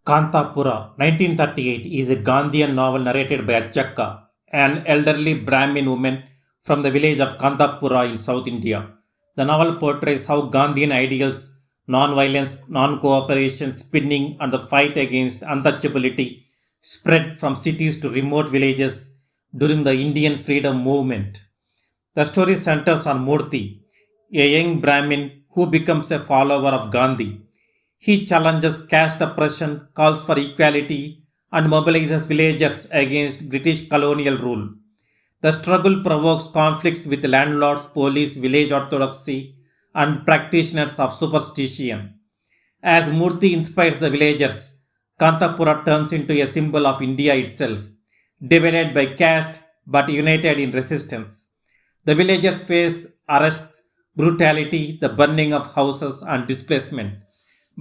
Kanthapura, 1938, is a Gandhian novel narrated by Achakka, an elderly Brahmin woman from the village of Kanthapura in South India. The novel portrays how Gandhian ideals, non-violence, non-cooperation, spinning, and the fight against untouchability spread from cities to remote villages during the Indian freedom movement. The story centers on Moorthy, a young Brahmin who becomes a follower of Gandhi. He challenges caste oppression, calls for equality, and mobilizes villagers against British colonial rule. The struggle provokes conflicts with landlords, police, village orthodoxy, and practitioners of superstition. As Moorthy inspires the villagers, Kanthapura turns into a symbol of India itself, divided by caste but united in resistance. The villagers face arrests, brutality, the burning of houses, and displacement.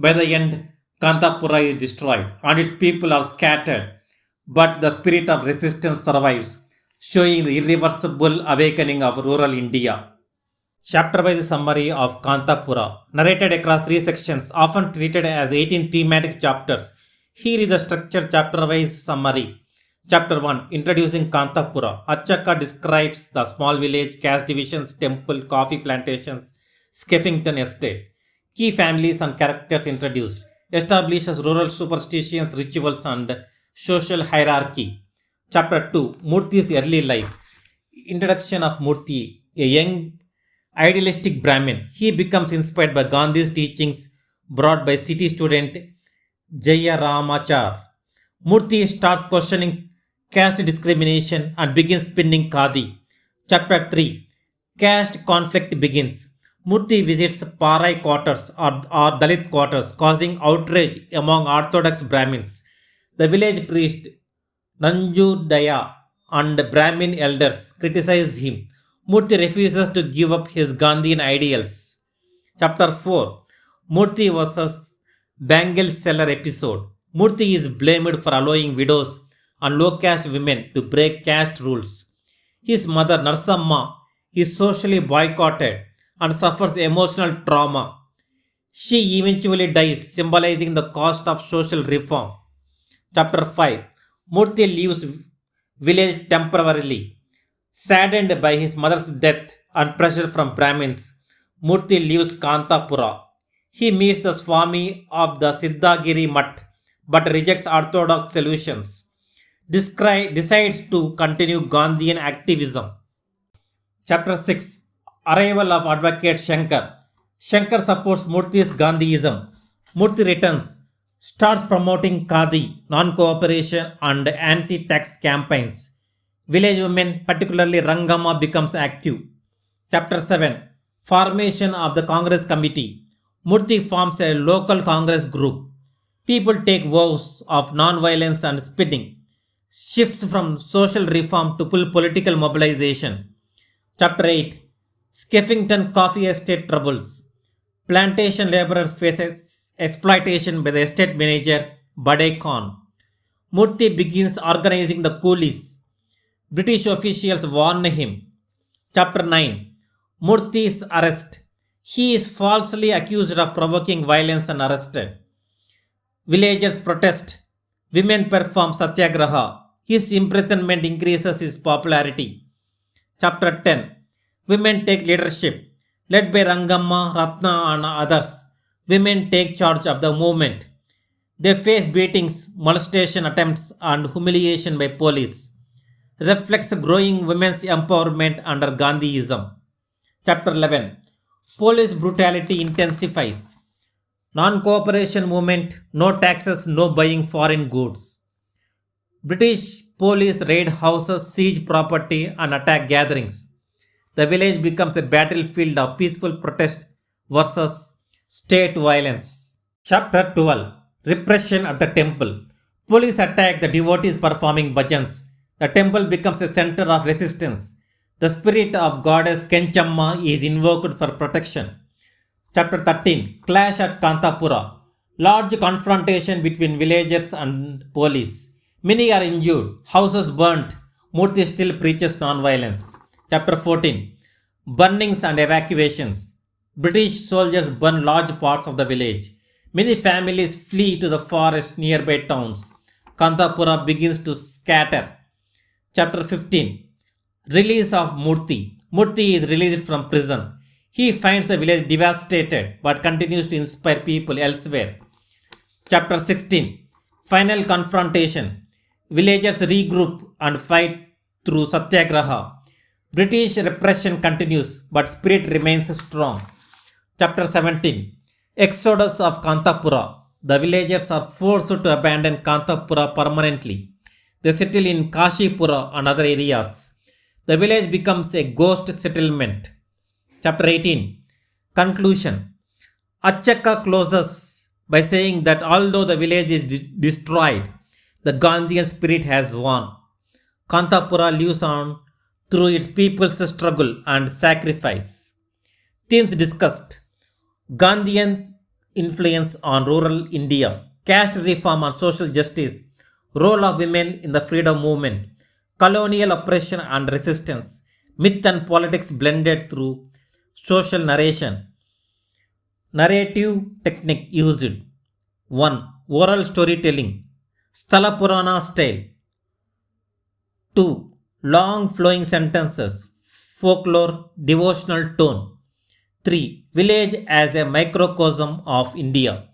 By the end, Kanthapura is destroyed and its people are scattered, but the spirit of resistance survives, showing the irreversible awakening of rural India. Chapter wise summary of Kanthapura, narrated across three sections, often treated as 18 thematic chapters. Here is the structured chapter wise summary. Chapter 1, Introducing Kanthapura. Achaka describes the small village, caste divisions, temple, coffee plantations, Skeffington estate. Key families and characters introduced. Establishes rural superstitions, rituals, and social hierarchy. Chapter 2, Moorthy's early life. Introduction of Moorthy, a young idealistic Brahmin. He becomes inspired by Gandhi's teachings brought by city student Jaya Ramachar. Moorthy starts questioning caste discrimination and begins spinning khadi. Chapter 3, Caste conflict begins. Moorthy visits Parai quarters or Dalit quarters, causing outrage among Orthodox Brahmins. The village priest Nanjudaya and Brahmin elders criticize him. Moorthy refuses to give up his Gandhian ideals. Chapter 4, Moorthy vs. Bangle Seller episode. Moorthy is blamed for allowing widows and low caste women to break caste rules. His mother Narsamma is socially boycotted and suffers emotional trauma. She eventually dies, symbolizing the cost of social reform. Chapter 5, Moorthy leaves village temporarily. Saddened by his mother's death and pressure from Brahmins, Moorthy leaves Kanthapura. He meets the Swami of the Siddhagiri Mutt but rejects orthodox solutions. Decides to continue Gandhian activism. Chapter 6, Arrival of Advocate Shankar. Shankar supports Moorthy's Gandhiism. Moorthy returns, starts promoting Khadi, non-cooperation and anti-tax campaigns. Village women, particularly Rangama, becomes active. Chapter 7, Formation of the Congress Committee. Moorthy forms a local Congress group. People take vows of non-violence and spinning. Shifts from social reform to political mobilization. Chapter 8, Skeffington Coffee Estate Troubles. Plantation laborers face exploitation by the estate manager Bade Khan. Moorthy begins organizing the coolies. British officials warn him. Chapter 9, Moorthy's arrest. He is falsely accused of provoking violence and arrested. Villagers protest. Women perform satyagraha. His imprisonment increases his popularity. Chapter 10, Women take leadership. Led by Rangamma, Ratna and others, women take charge of the movement. They face beatings, molestation attempts and humiliation by police. Reflects growing women's empowerment under Gandhiism. Chapter 11, Police brutality intensifies. Non-cooperation movement, no taxes, no buying foreign goods. British police raid houses, siege property and attack gatherings. The village becomes a battlefield of peaceful protest versus state violence. Chapter 12, Repression at the Temple. Police attack the devotees performing bhajans. The temple becomes a center of resistance. The spirit of goddess Kenchamma is invoked for protection. Chapter 13, Clash at Kanthapura. Large confrontation between villagers and police. Many are injured, houses burnt. Moorthy still preaches non-violence. Chapter 14, Burnings and Evacuations. British soldiers burn large parts of the village. Many families flee to the forest nearby towns. Kanthapura begins to scatter. Chapter 15. Release of Moorthy. Moorthy is released from prison. He finds the village devastated but continues to inspire people elsewhere. Chapter 16. Final confrontation. Villagers regroup and fight through satyagraha. British repression continues but spirit remains strong. Chapter 17. Exodus of Kanthapura. The villagers are forced to abandon Kanthapura permanently. They settle in Kashipura and other areas. The village becomes a ghost settlement. Chapter 18. Conclusion. Achaka closes by saying that although the village is destroyed, the Gandhian spirit has won. Kanthapura lives on through its people's struggle and sacrifice. Themes discussed: Gandhian influence on rural India, caste reform and social justice, role of women in the freedom movement, colonial oppression and resistance, myth and politics blended through social narration. Narrative technique used: 1. Oral storytelling, Sthala Purana style. 2. Long flowing sentences, folklore, devotional tone. 3. Village as a microcosm of India.